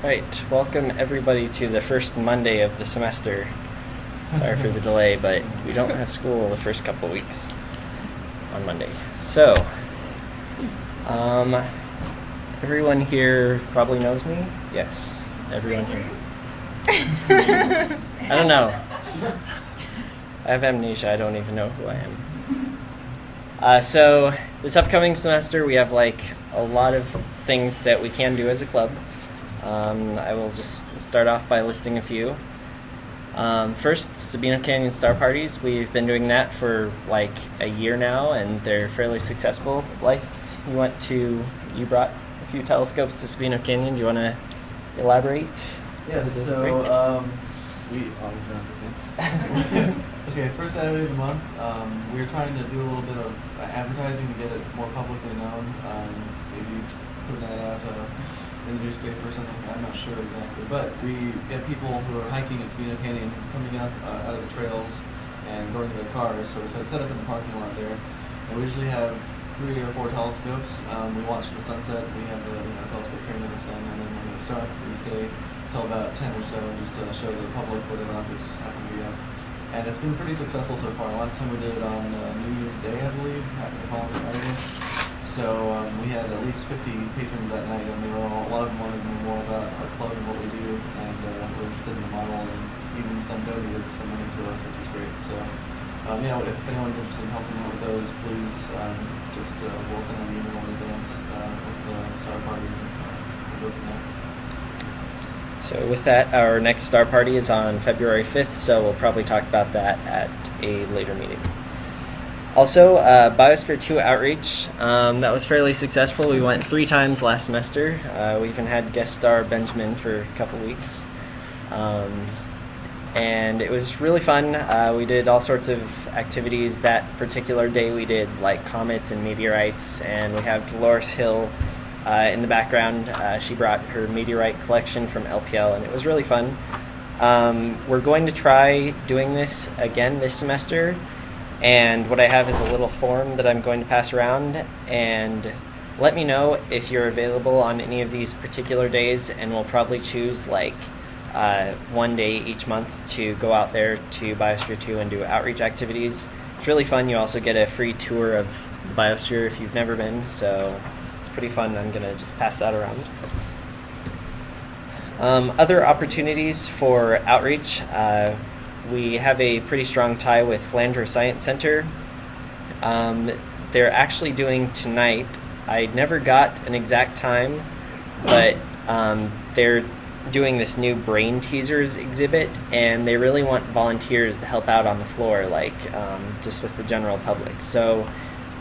Right, welcome everybody to the first Monday of the semester. Sorry for the delay, but we don't have school the first couple weeks on Monday. So, everyone here probably knows me? Yes, everyone here. I don't know. I have amnesia, I don't even know who I am. So, this upcoming semester we have like a lot of things that we can do as a club. I will just start off by listing a few. First, Sabino Canyon Star Parties. We've been doing that for like a year now, and they're fairly successful. Life, you brought a few telescopes to Sabino Canyon. Do you want to elaborate? Yeah, so we always have this one. Okay, first Saturday of the month, we're trying to do a little bit of advertising to get it more publicly known. Maybe put that out in the newspaper or something, I'm not sure exactly. But we get people who are hiking at Sabino Canyon coming up out of the trails and going to their cars, so we set up in the parking lot there. And we usually have 3 or 4 telescopes. We watch the sunset, we have the telescope frame in the sun, and then when it's dark, we stay until about 10 or so just to show the public what it happen to be up. And it's been pretty successful so far. Last time we did it on New Year's Day, I believe, happened the following Friday. So we had at least 50 patrons that night, and a lot of them wanted to know more about our club and what we do, and were interested in the model, and even some donated some money to us, which is great. So, if anyone's interested in helping out with those, please we'll send an email in advance with the Star Party, and we'll go from there. So with that, our next Star Party is on February 5th, so we'll probably talk about that at a later meeting. Also, Biosphere 2 outreach, that was fairly successful. We went 3 times last semester. We even had guest star Benjamin for a couple weeks. And it was really fun. We did all sorts of activities. That particular day we did like comets and meteorites, and we have Dolores Hill in the background. She brought her meteorite collection from LPL, and it was really fun. We're going to try doing this again this semester. And what I have is a little form that I'm going to pass around, and let me know if you're available on any of these particular days, and we'll probably choose like one day each month to go out there to Biosphere 2 and do outreach activities. It's really fun. You also get a free tour of the Biosphere if you've never been, so it's pretty fun. I'm going to just pass that around. Other opportunities for outreach. We have a pretty strong tie with Flandre Science Center. They're actually doing tonight. I never got an exact time, but they're doing this new Brain Teasers exhibit, and they really want volunteers to help out on the floor, like just with the general public. So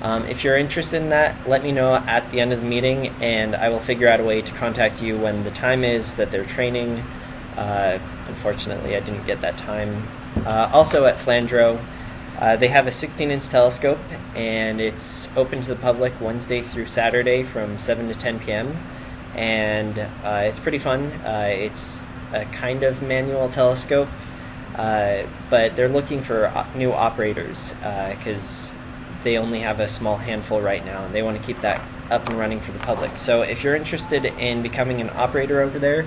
if you're interested in that, let me know at the end of the meeting, and I will figure out a way to contact you when the time is that they're training. Unfortunately, I didn't get that time. Also at Flandre, they have a 16-inch telescope, and it's open to the public Wednesday through Saturday from 7 to 10 p.m. And it's pretty fun. It's a kind of manual telescope, but they're looking for new operators because they only have a small handful right now, and they want to keep that up and running for the public. So if you're interested in becoming an operator over there,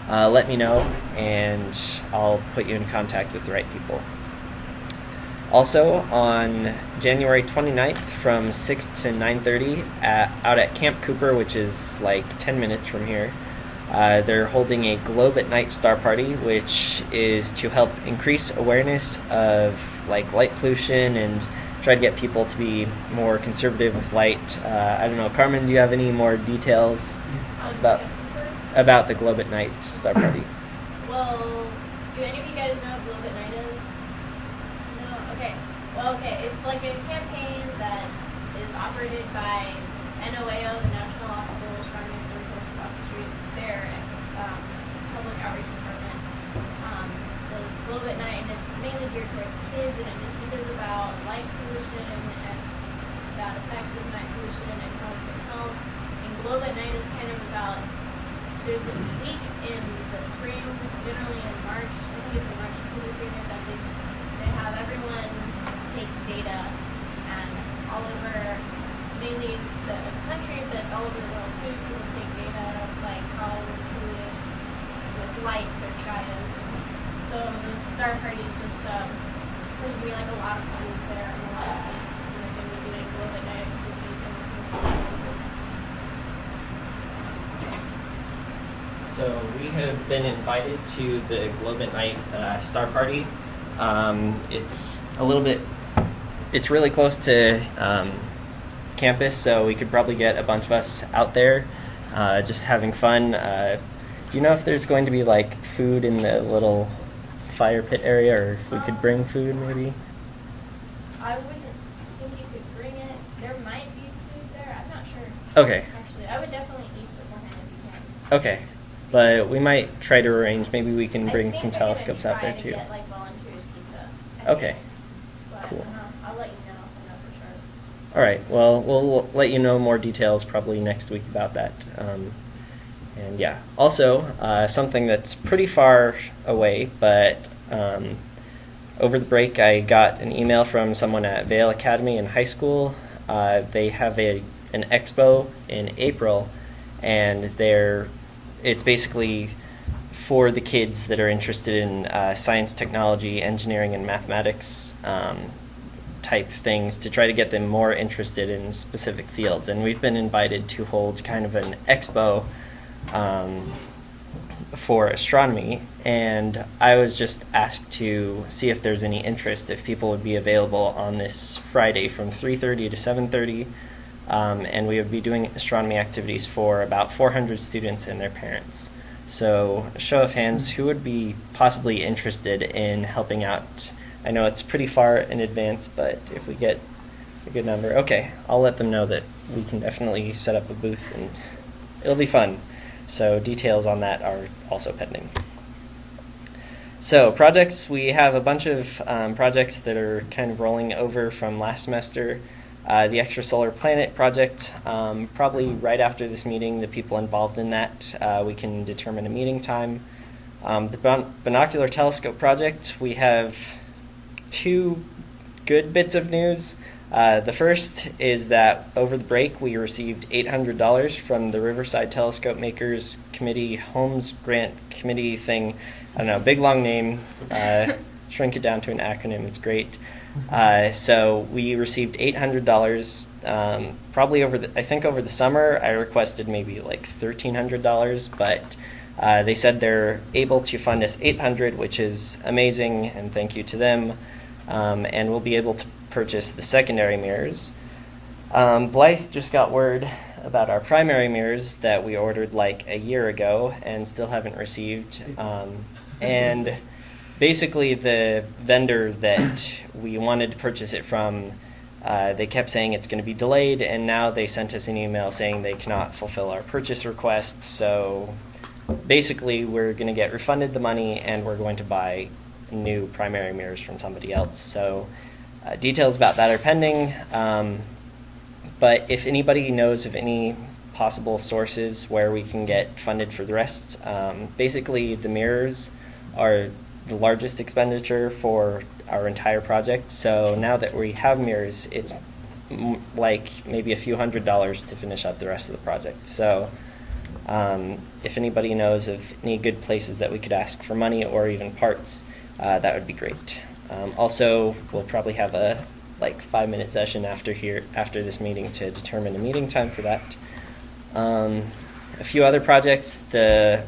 let me know, and I'll put you in contact with the right people. Also, on January 29th from 6 to 9:30 out at Camp Cooper, which is like 10 minutes from here, they're holding a Globe at Night Star Party, which is to help increase awareness of like light pollution and try to get people to be more conservative with light. I don't know, Carmen, do you have any more details about the Globe at Night Star Party? Well, do any of you guys know what Globe at Night is? No? Okay. Well, okay. It's like a campaign that is operated by NOAO, the National Office of Astronomy and Research across the street there at Public Outreach Department. It's Globe at Night, and it's mainly geared towards kids, and it just teaches about light pollution and about effects of night pollution and how it can help. And Globe at Night is kind of about, there's this week in the spring, generally in March, I think it's in March, that they have everyone take data, and all over, mainly the country, but all over the world too, people take data of like how polluted lights or sky is. So the star party is just there's gonna be like a lot of schools there and a lot of kids, and they're gonna be doing glow at night activities and So we have been invited to the Globe at Night Star Party. It's a little bit, it's really close to campus, so we could probably get a bunch of us out there just having fun. Do you know if there's going to be like food in the little fire pit area, or if we could bring food maybe? I wouldn't think you could bring it. There might be food there. I'm not sure. Okay. Actually, I would definitely eat beforehand if you can. Okay. But we might try to arrange, maybe we can I bring think some they're gonna telescopes out there try to too. Get, like, volunteers pizza, I Okay. think. But, Cool. I'll let you know if I know for sure. All right. Well, we'll let you know more details probably next week about that. And yeah, also something that's pretty far away, but over the break I got an email from someone at Vail Academy in high school. They have an expo in April, and it's basically for the kids that are interested in science, technology, engineering, and mathematics type things, to try to get them more interested in specific fields. And we've been invited to hold kind of an expo for astronomy, and I was just asked to see if there's any interest, if people would be available on this Friday from 3:30 to 7:30, and we would be doing astronomy activities for about 400 students and their parents. So, a show of hands, who would be possibly interested in helping out? I know it's pretty far in advance, but if we get a good number, okay, I'll let them know that we can definitely set up a booth and it'll be fun. So details on that are also pending. So projects, we have a bunch of projects that are kind of rolling over from last semester. The extrasolar planet project, probably right after this meeting, the people involved in that, we can determine a meeting time. The binocular telescope project, we have two good bits of news. The first is that over the break we received $800 from the Riverside Telescope Makers Committee Holmes Grant Committee thing. I don't know, big long name. Shrink it down to an acronym, it's great. So we received $800 probably over the summer. I requested maybe like $1,300, but they said they're able to fund us $800, which is amazing, and thank you to them. And we'll be able to purchase the secondary mirrors. Blythe just got word about our primary mirrors that we ordered like a year ago and still haven't received. And basically the vendor that we wanted to purchase it from, they kept saying it's going to be delayed, and now they sent us an email saying they cannot fulfill our purchase request. So basically we're going to get refunded the money, and we're going to buy new primary mirrors from somebody else. So details about that are pending, but if anybody knows of any possible sources where we can get funded for the rest, basically the mirrors are the largest expenditure for our entire project. So now that we have mirrors, it's like maybe a few $100s to finish up the rest of the project. So if anybody knows of any good places that we could ask for money or even parts, that would be great. Also, we'll probably have a 5-minute session after this meeting to determine a meeting time for that. A few other projects, the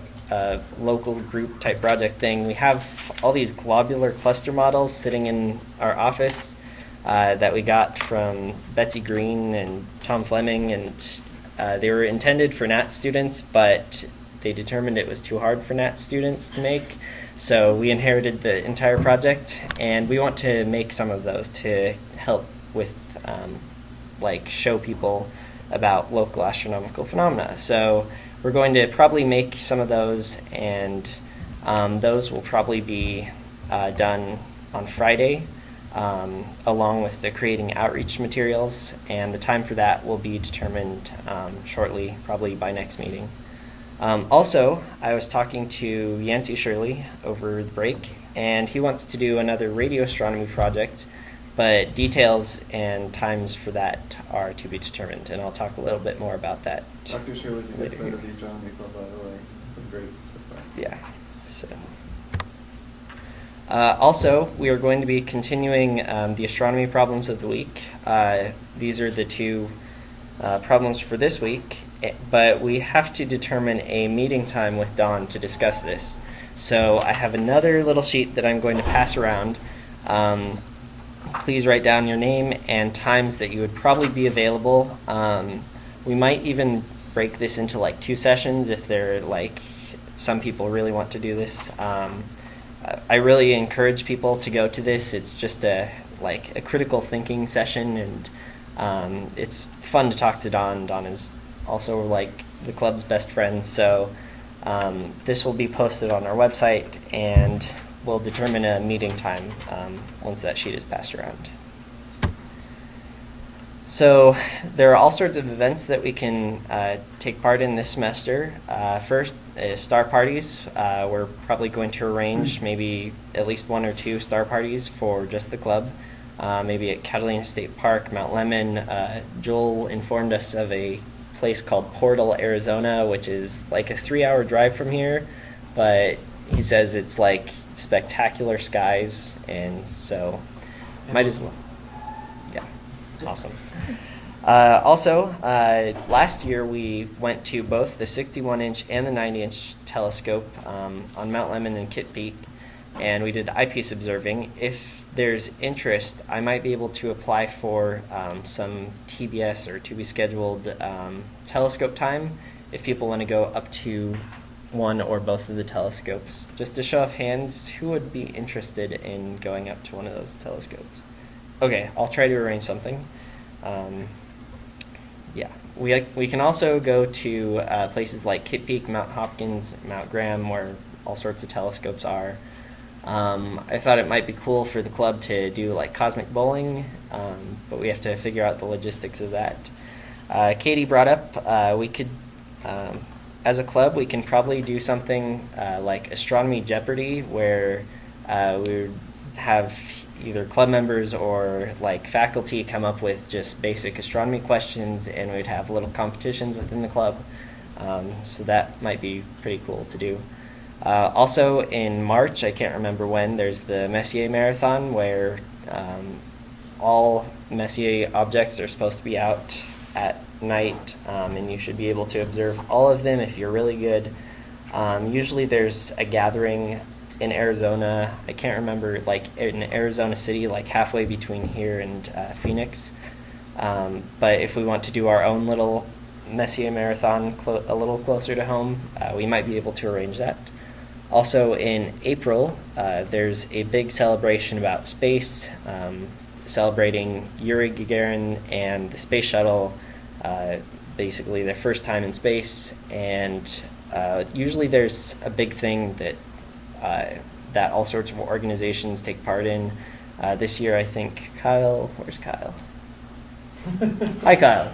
local group type project thing. We have all these globular cluster models sitting in our office that we got from Betsy Green and Tom Fleming, and they were intended for NAT students, but they determined it was too hard for NAT students to make. So we inherited the entire project, and we want to make some of those to help with, show people about local astronomical phenomena. So we're going to probably make some of those, and those will probably be done on Friday, along with the creating outreach materials, and the time for that will be determined shortly, probably by next meeting. Also, I was talking to Yancey Shirley over the break, and he wants to do another radio astronomy project, but details and times for that are to be determined, and I'll talk a little bit more about that. Dr. Shirley's a good later friend here. of the Astronomy Club, by the way. It's been great so far. Yeah. Also, we are going to be continuing the astronomy problems of the week. These are the two problems for this week, but we have to determine a meeting time with Dawn to discuss this. So I have another little sheet that I'm going to pass around. Please write down your name and times that you would probably be available. We might even break this into like 2 sessions if they're like some people really want to do this. I really encourage people to go to this. It's just a critical thinking session, and it's fun to talk to Dawn. Dawn is also like the club's best friend, so this will be posted on our website, and we'll determine a meeting time once that sheet is passed around. So there are all sorts of events that we can take part in this semester. First is star parties. We're probably going to arrange maybe at least 1 or 2 star parties for just the club. Maybe at Catalina State Park, Mount Lemmon. Joel informed us of a place called Portal, Arizona, which is like a 3-hour drive from here, but he says it's like spectacular skies, and so might as well. Yeah, awesome. Also, last year we went to both the 61-inch and the 90-inch telescope on Mount Lemmon and Kitt Peak, and we did eyepiece observing. If there's interest, I might be able to apply for some TBS or to be scheduled telescope time if people want to go up to one or both of the telescopes. Just a show of hands, who would be interested in going up to one of those telescopes? Okay, I'll try to arrange something. Yeah, we can also go to places like Kitt Peak, Mount Hopkins, Mount Graham, where all sorts of telescopes are. I thought it might be cool for the club to do like cosmic bowling, but we have to figure out the logistics of that. Katie brought up we could, as a club, we can probably do something like Astronomy Jeopardy, where we would have either club members or like faculty come up with just basic astronomy questions, and we'd have little competitions within the club. So that might be pretty cool to do. Also in March, I can't remember when, there's the Messier Marathon, where all Messier objects are supposed to be out at night, and you should be able to observe all of them if you're really good. Usually there's a gathering in Arizona. I can't remember, like in Arizona City, like halfway between here and Phoenix. But if we want to do our own little Messier Marathon a little closer to home, we might be able to arrange that. Also in April, there's a big celebration about space, celebrating Yuri Gagarin and the space shuttle, basically their first time in space, and usually there's a big thing that all sorts of organizations take part in. This year I think where's Kyle? Hi Kyle.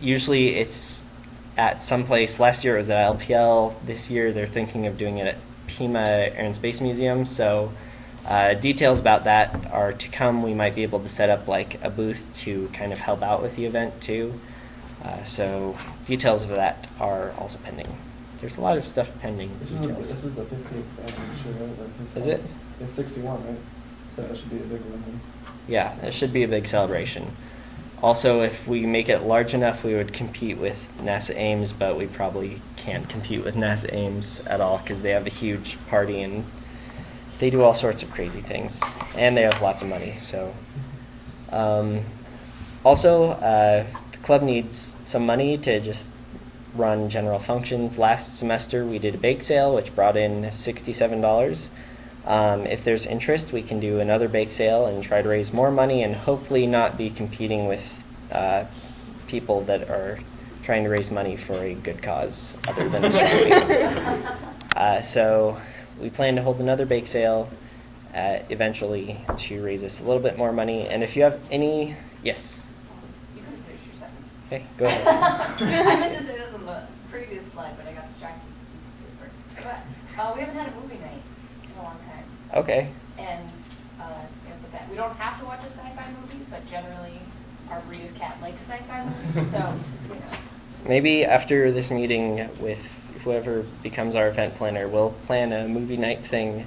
Usually it's at some place. Last year it was at LPL. This year they're thinking of doing it at Pima Air and Space Museum. So details about that are to come. We might be able to set up like a booth to kind of help out with the event too. So details of that are also pending. There's a lot of stuff pending. This is the 50th anniversary, right? Like Is it? It's 61, right? So that should be a big one. Yeah, it should be a big celebration. Also, if we make it large enough, we would compete with NASA Ames, but we probably can't compete with NASA Ames at all because they have a huge party and they do all sorts of crazy things, and they have lots of money. So, also, the club needs some money to just run general functions. Last semester, we did a bake sale, which brought in $67. If there's interest, we can do another bake sale and try to raise more money and hopefully not be competing with people that are trying to raise money for a good cause other than astronomy. So we plan to hold another bake sale eventually to raise us a little bit more money. And if you have any... Yes? You can finish your sentence. Okay, go ahead. I meant to say this on the previous slide, but I got distracted. But we haven't had a movie night in a long time. Okay. And we don't have to watch a sci-fi movie, but generally our breed of cat likes sci-fi movies, so, you know. Maybe after this meeting with whoever becomes our event planner, we'll plan a movie night thing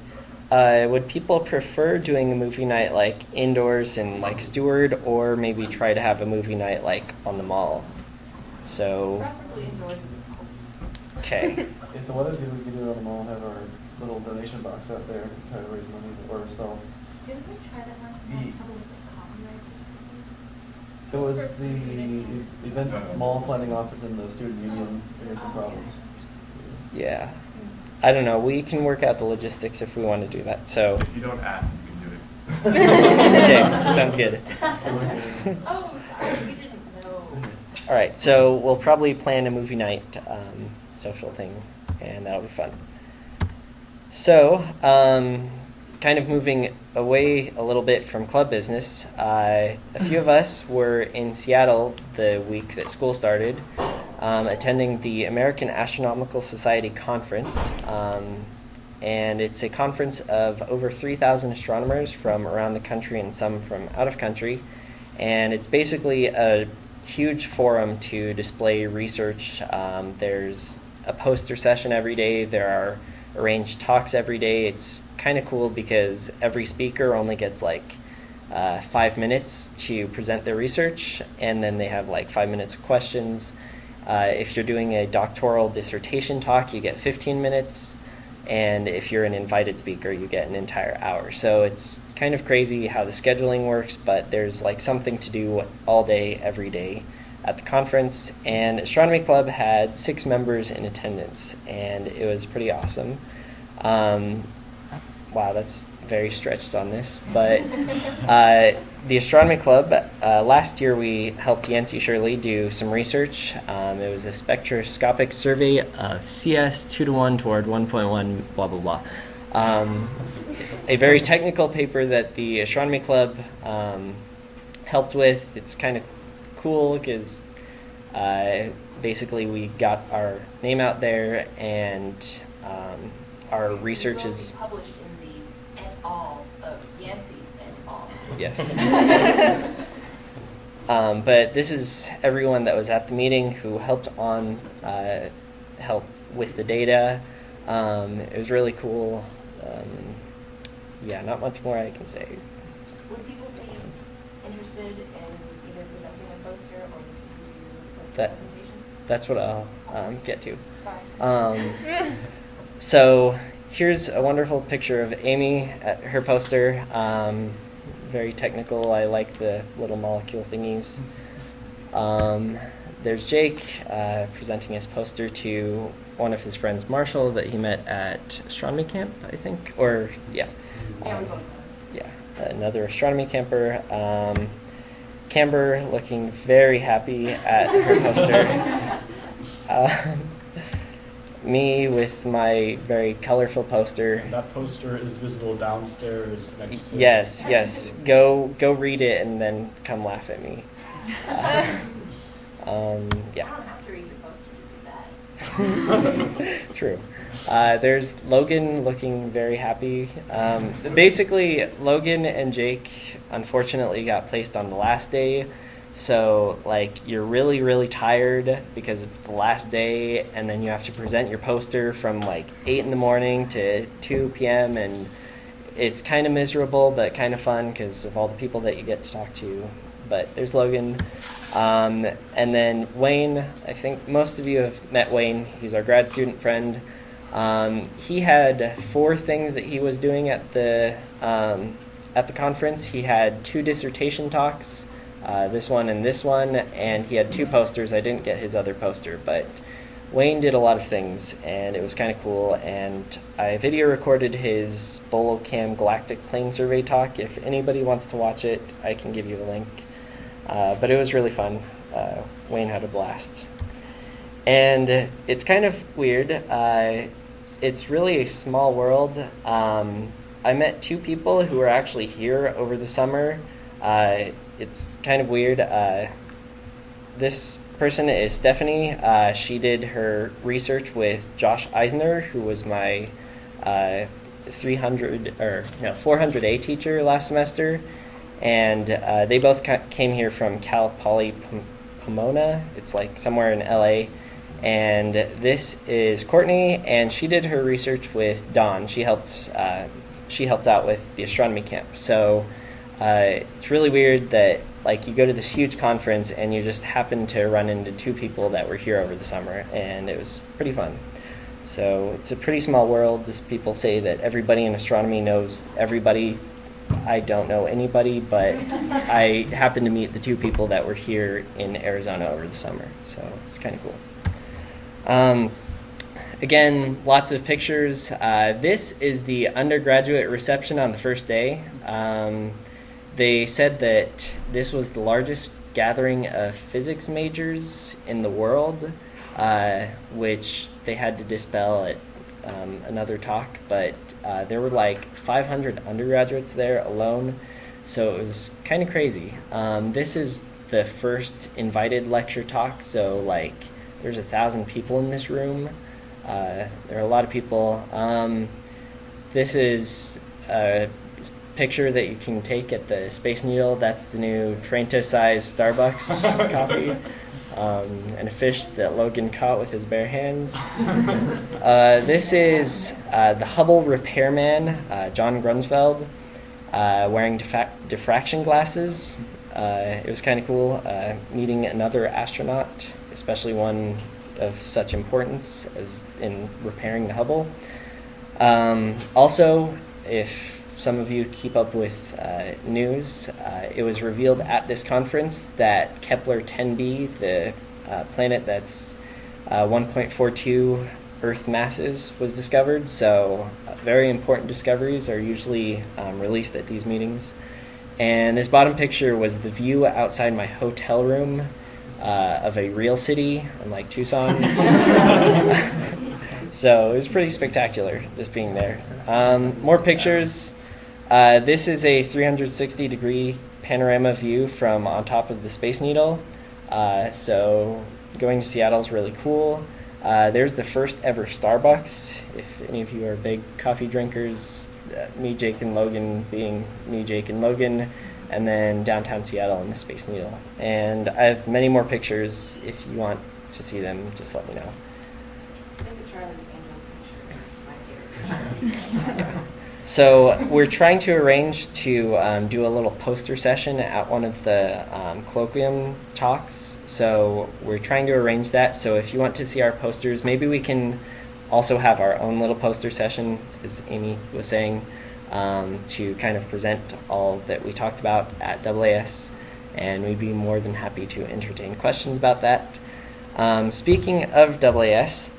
Would people prefer doing a movie night like indoors in like Stewart, or maybe try to have a movie night like on the mall? So, Preferably indoors if it's cold. okay. If the weather's good, we could do it on the mall, have our little donation box out there, try to raise money or sell. Didn't we try that last The- time? Trouble with the copyrights or something? It was the event mall planning office and the student union, they had some problems. Yeah. I don't know. We can work out the logistics if we want to do that. So, If you don't ask, you can do it. okay, sounds good. Oh, sorry, we didn't know. All right, so we'll probably plan a movie night social thing, and that'll be fun. So, kind of moving away a little bit from club business, a few of us were in Seattle the week that school started, attending the American Astronomical Society conference, and it's a conference of over 3,000 astronomers from around the country and some from out of country, and it's basically a huge forum to display research. There's a poster session every day. There are arranged talks every day. It's kind of cool because every speaker only gets like 5 minutes to present their research, and then they have like 5 minutes of questions. If you're doing a doctoral dissertation talk, you get 15 minutes, and if you're an invited speaker, you get an entire hour. So it's kind of crazy how the scheduling works, but there's like something to do all day, every day at the conference. And Astronomy Club had 6 members in attendance, and it was pretty awesome. Wow, that's very stretched on this, but the Astronomy Club, last year we helped Yancey Shirley do some research. It was a spectroscopic survey of CS 2:1 toward 1.1, blah, blah, blah. A very technical paper that the Astronomy Club helped with. It's kind of cool because basically we got our name out there, and our research is Published in the S. All of Yancey S. All. yes. But this is everyone that was at the meeting who helped with the data. It was really cool. Yeah, not much more I can say. Would people be awesome. interested in either presenting a poster or listening to the That- presentation? That's what I'll get to. Sorry. So here's a wonderful picture of Amy at her poster. Very technical. I like the little molecule thingies. There's Jake presenting his poster to one of his friends, Marshall, that he met at astronomy camp, I think. Or, yeah. Yeah, we both. Yeah, another astronomy camper. Camber looking very happy at her poster. Me with my very colorful poster. And that poster is visible downstairs next to... Yes. Go read it and then come laugh at me. I Yeah. don't have to read the poster to do that. True. There's Logan looking very happy. Basically, Logan and Jake unfortunately got placed on the last day. So, like, you're really, really tired because it's the last day, and then you have to present your poster from, like, 8 in the morning to 2 p.m., and it's kind of miserable, but kind of fun because of all the people that you get to talk to. But there's Logan. And then Wayne, I think most of you have met Wayne. He's our grad student friend. He had 4 things that he was doing at the conference. He had 2 dissertation talks, this one, and he had 2 posters. I didn't get his other poster, but Wayne did a lot of things, and it was kind of cool. And I video recorded his Bolocam Galactic Plane Survey talk. If anybody wants to watch it, I can give you the link. But it was really fun. Wayne had a blast. And it's kind of weird. It's really a small world. I met 2 people who were actually here over the summer. It's kind of weird. This person is Stephanie. She did her research with Josh Eisner, who was my 400A teacher last semester. And they both came here from Cal Poly Pomona. It's like somewhere in LA. And this is Courtney, and she did her research with Dawn. She helped she helped out with the astronomy camp. So it's really weird that like you go to this huge conference and you just happen to run into 2 people that were here over the summer, and it was pretty fun. So it's a pretty small world. Just people say that everybody in astronomy knows everybody. I don't know anybody, but I happened to meet the 2 people that were here in Arizona over the summer, so it's kind of cool. Again, lots of pictures. This is the undergraduate reception on the first day. They said that this was the largest gathering of physics majors in the world, which they had to dispel at another talk, but there were like 500 undergraduates there alone, so it was kind of crazy. This is the first invited lecture talk, so like there's 1,000 people in this room. There are a lot of people. This is a picture that you can take at the Space Needle. That's the new Trenta-sized Starbucks coffee. And a fish that Logan caught with his bare hands. This is the Hubble repairman, John Grunsfeld, wearing diffraction glasses. It was kind of cool meeting another astronaut, especially one of such importance as in repairing the Hubble. Also, if some of you keep up with news, it was revealed at this conference that Kepler 10b, the planet that's 1.42 Earth masses, was discovered. So very important discoveries are usually released at these meetings. And this bottom picture was the view outside my hotel room of a real city, unlike Tucson. So it was pretty spectacular, just being there. More pictures. This is a 360-degree panorama view from on top of the Space Needle. So going to Seattle is really cool. There's the first ever Starbucks. If any of you are big coffee drinkers, me, Jake, and Logan being me, Jake, and Logan, and then downtown Seattle and the Space Needle. And I have many more pictures. If you want to see them, just let me know. I think the Charlie's Angels picture is my favorite. So we're trying to arrange to do a little poster session at one of the colloquium talks. So we're trying to arrange that. So if you want to see our posters, maybe we can also have our own little poster session, as Amy was saying, to kind of present all that we talked about at AAS. And we'd be more than happy to entertain questions about that. Speaking of AAS,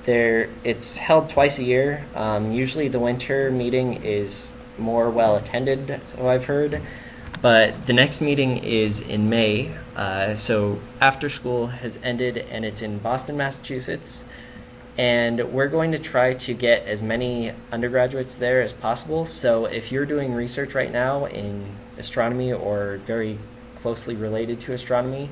it's held twice a year. Usually the winter meeting is more well attended, so I've heard. But the next meeting is in May. So after school has ended, and it's in Boston, Massachusetts. And we're going to try to get as many undergraduates there as possible. So if you're doing research right now in astronomy or very closely related to astronomy,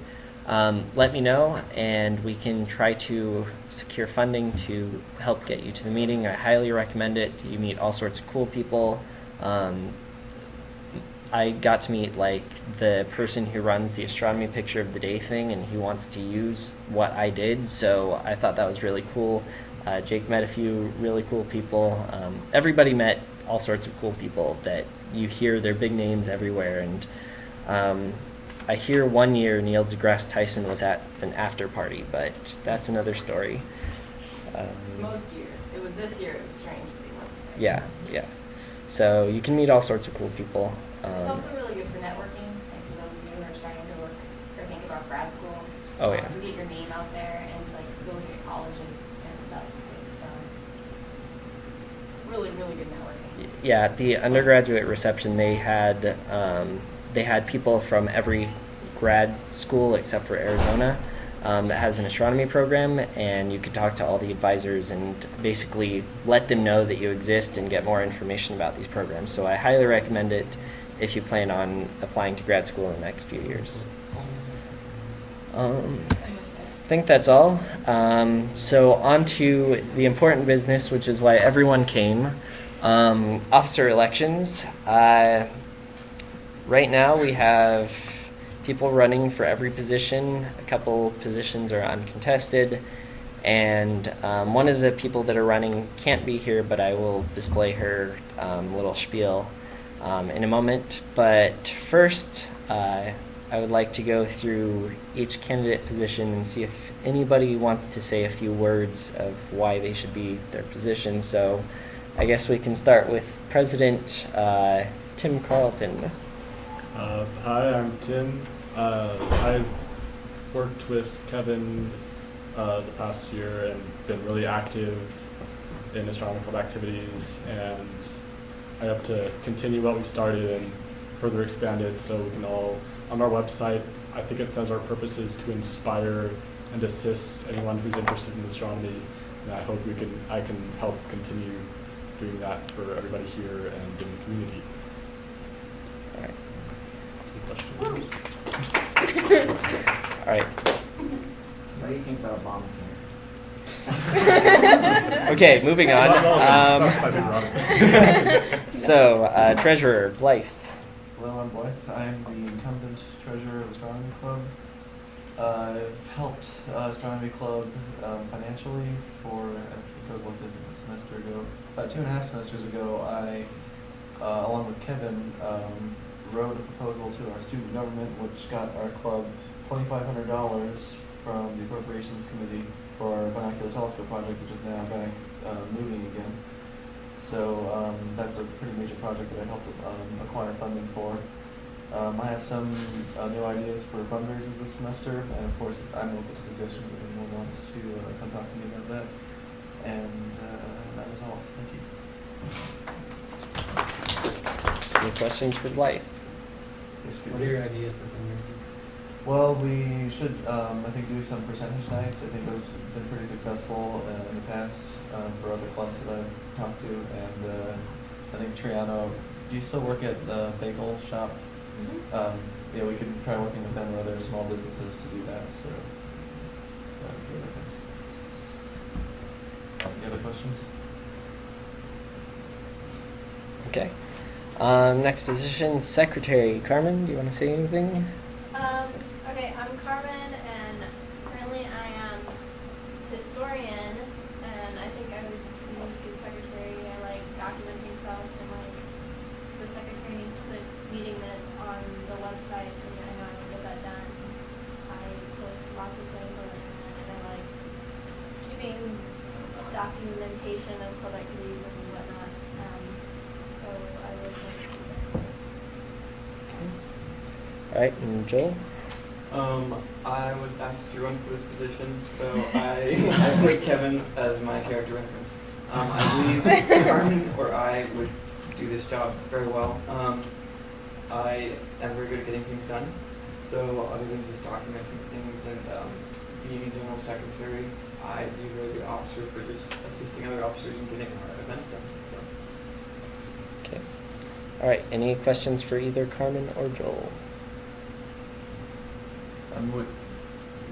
let me know, and we can try to secure funding to help get you to the meeting. I highly recommend it. You meet all sorts of cool people. I got to meet like the person who runs the astronomy picture of the day thing, and he wants to use what I did, so I thought that was really cool. Jake met a few really cool people. Everybody met all sorts of cool people that you hear their big names everywhere, and I hear one year Neil deGrasse Tyson was at an after party, but that's another story. Most years. It was this year, it was strange that he wasn't there. Yeah. So you can meet all sorts of cool people. It's also really good for networking, like for those of you who are starting to look or think about grad school. Oh, yeah. To get your name out there and to like go look at colleges and stuff. It's really, really good networking. Yeah, the undergraduate reception, they had people from every grad school except for Arizona that has an astronomy program, and you could talk to all the advisors and basically let them know that you exist and get more information about these programs. So I highly recommend it if you plan on applying to grad school in the next few years. I think that's all. So on to the important business, which is why everyone came. Officer elections. Right now we have people running for every position. A couple positions are uncontested, And one of the people that are running can't be here, but I will display her little spiel in a moment. But first, I would like to go through each candidate position and see if anybody wants to say a few words of why they should be their position. So I guess we can start with President Tim Carlton. Hi, I'm Tim. I've worked with Kevin the past year and been really active in astronomy club activities, and I hope to continue what we've started and further expand it so we can all, on our website, I think it says our purpose is to inspire and assist anyone who's interested in astronomy, and I hope I can help continue doing that for everybody here and in the community. All right. Any questions? All right. What do you think about Obamacare? Okay, moving on. So, Treasurer Blythe. Hello, I'm Blythe. I'm the incumbent treasurer of Astronomy Club. I've helped Astronomy Club financially for, I think I was elected a semester ago. About 2.5 semesters ago, I, along with Kevin, wrote a proposal to our student government, which got our club $2,500 from the Appropriations Committee for our binocular telescope project, which is now back moving again. So that's a pretty major project that I helped acquire funding for. I have some new ideas for fundraisers this semester, and of course I'm open to suggestions if anyone wants to come talk to me about that. And that was all. Thank you. Any questions for Blythe? What are your ideas for fundraising? Well, we should, I think, do some percentage nights. I think those have been pretty successful in the past for other clubs that I've talked to. And I think Triano, do you still work at the bagel shop? Mm-hmm. Yeah, we could try working with them or other small businesses to do that. So, any other questions? Okay. Next position, Secretary Carmen. Do you want to say anything? Okay, I'm Carmen, and currently I am historian, and I think I would be a good secretary. I like documenting stuff, and like the secretary needs to put meeting minutes on the website, and I know I will get that done. I post lots of things on the internet, and I like keeping documentation of club activities and whatnot. So I would like to do that. All right, and Joel? I was asked to run for this position, so I put Kevin as my character reference. I believe Carmen or I would do this job very well. I am very good at getting things done, so other than just documenting things and being a general secretary, I'd be a really good officer for just assisting other officers in getting our events done. So. Okay. All right, any questions for either Carmen or Joel? Would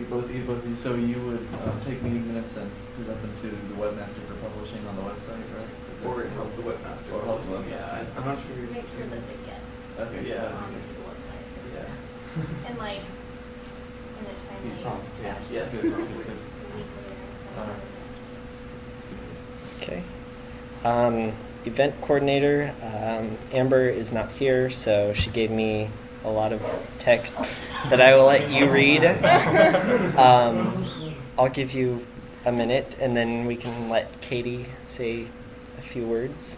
both of you, so you would take meeting minutes and present them to the webmaster for publishing on the website, right? Or help the webmaster. Or help the webmaster. Yeah, I'm not sure. Make sure that they get Okay. Yeah. onto the website. Yeah. And like, in a timely prompt, yeah. fashion. Yes. Good, A good. week later. Okay. Event coordinator, Amber is not here, so she gave me a lot of text that I will let you read. I'll give you a minute, and then we can let Katie say a few words.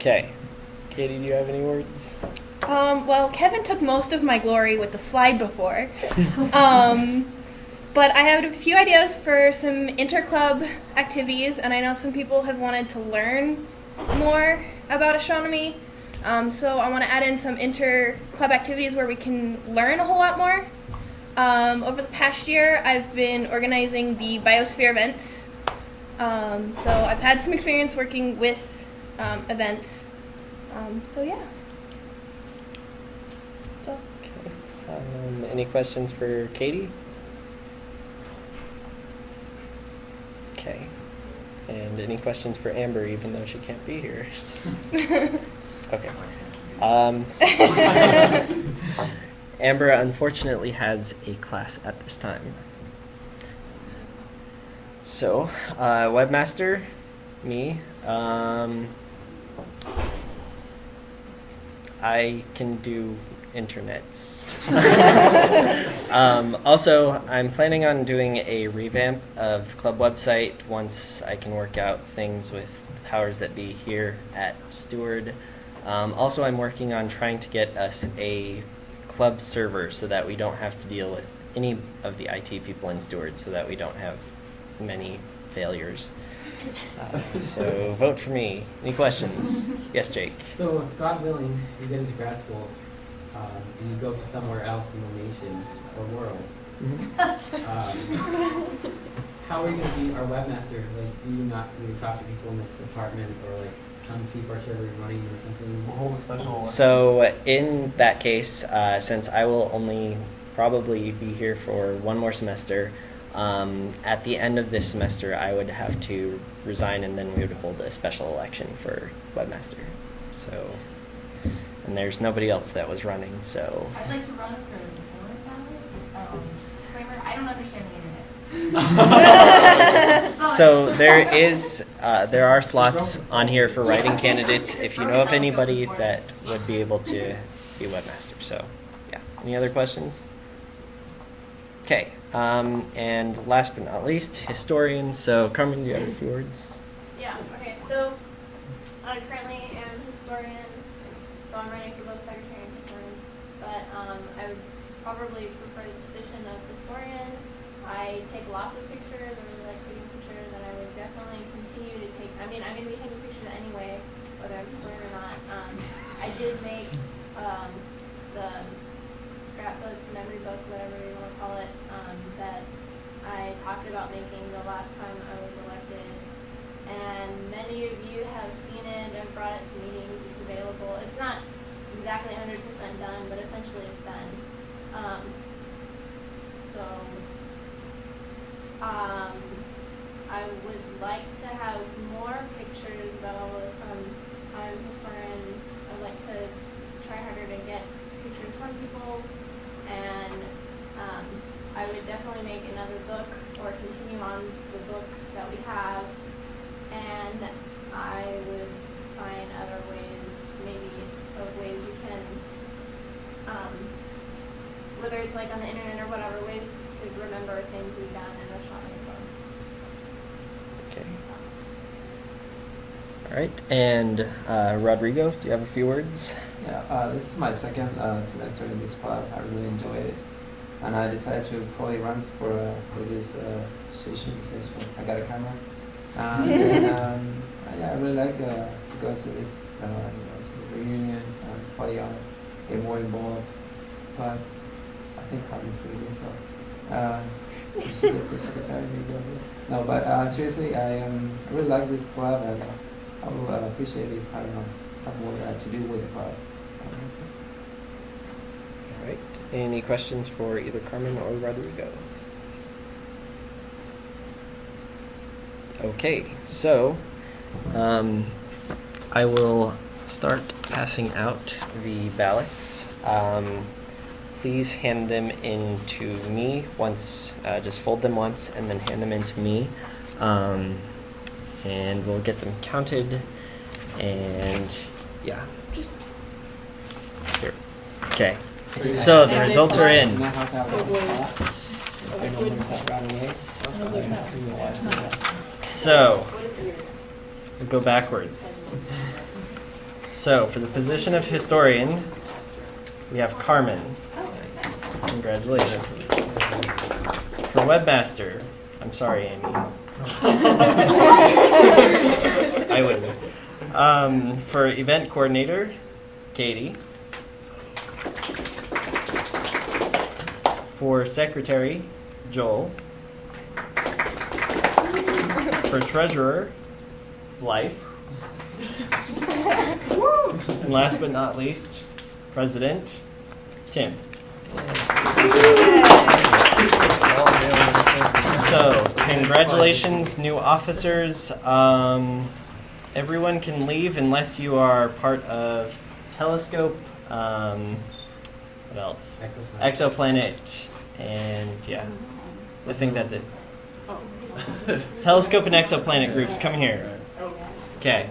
Okay. Katie, do you have any words? Well, Kevin took most of my glory with the slide before. But I have a few ideas for some interclub activities, and I know some people have wanted to learn more about astronomy. So I want to add in some interclub activities where we can learn a whole lot more. Over the past year, I've been organizing the Biosphere events. So I've had some experience working with events. So yeah. So. Any questions for Katie? Okay. And any questions for Amber, even though she can't be here? Okay. Amber unfortunately has a class at this time. So, webmaster, me. I can do internets. Also, I'm planning on doing a revamp of club website once I can work out things with the powers that be here at Steward. Also, I'm working on trying to get us a club server so that we don't have to deal with any of the IT people in Steward, so that we don't have many failures. So vote for me. Any questions? Yes, Jake. So, God willing, you get into grad school, and you go to somewhere else in the nation or world. How are you going to be our webmaster? Like, do you not really talk to people in this department, or like come see if our server is running or something? We'll hold a special. So in that case, since I will only probably be here for one more semester, at the end of this semester, I would have to resign, and then we would hold a special election for webmaster. So, and there's nobody else that was running. So. I'd like to run for the board ballot. Disclaimer: I don't understand the internet. So there are slots on here for writing candidates. If you know of anybody that would be able to be webmaster. So, yeah. Any other questions? Okay. And last but not least, historians. So, Carmen, do you have a few words? Yeah, okay, so I currently am a historian, so I'm running for both secretary and historian, but I would probably prefer the position of historian. I take lots of pictures, I really like taking pictures, and I would definitely continue to take, I'm going to be taking pictures anyway, whether I'm historian or not. I did make the scrapbook, memory book, whatever you want to call it, that I talked about making the last time I was elected. And many of you have seen it and brought it to meetings. It's available. It's not exactly 100% done, but essentially it's done. I would like to have more pictures, though. I'm a historian. I'd like to try harder to get pictures from people, and I would definitely make another book or continue on to the book that we have, and I would find other ways, maybe of ways you can, whether it's like on the internet or whatever, ways to remember things we've done in astronomy. Okay. All right. And Rodrigo, do you have a few words? Yeah, this is my second semester in this club. I really enjoyed it, and I decided to probably run for this position because I got a camera. And yeah, I really like to go to this, to the reunions and probably get more involved. But I think Carmen's pretty good, so she gets her secretary maybe. No, but seriously, I really like this club, and I will appreciate it if I have more to do with the club. All right. Any questions for either Carmen or Rodrigo? Okay, so I will start passing out the ballots. Please hand them in to me once, just fold them once and then hand them in to me. And we'll get them counted, and yeah. Here. Okay. So the results are in. So we'll go backwards. So for the position of historian, we have Carmen. Congratulations. For webmaster, I'm sorry, Amy. I wouldn't. For event coordinator, Katie. For secretary, Joel. For treasurer, Life. And last but not least, president, Tim. So, congratulations, new officers. Everyone can leave unless you are part of Telescope. What else? Exoplanet. And yeah, I think that's it. Telescope and Exoplanet groups, come here. Okay.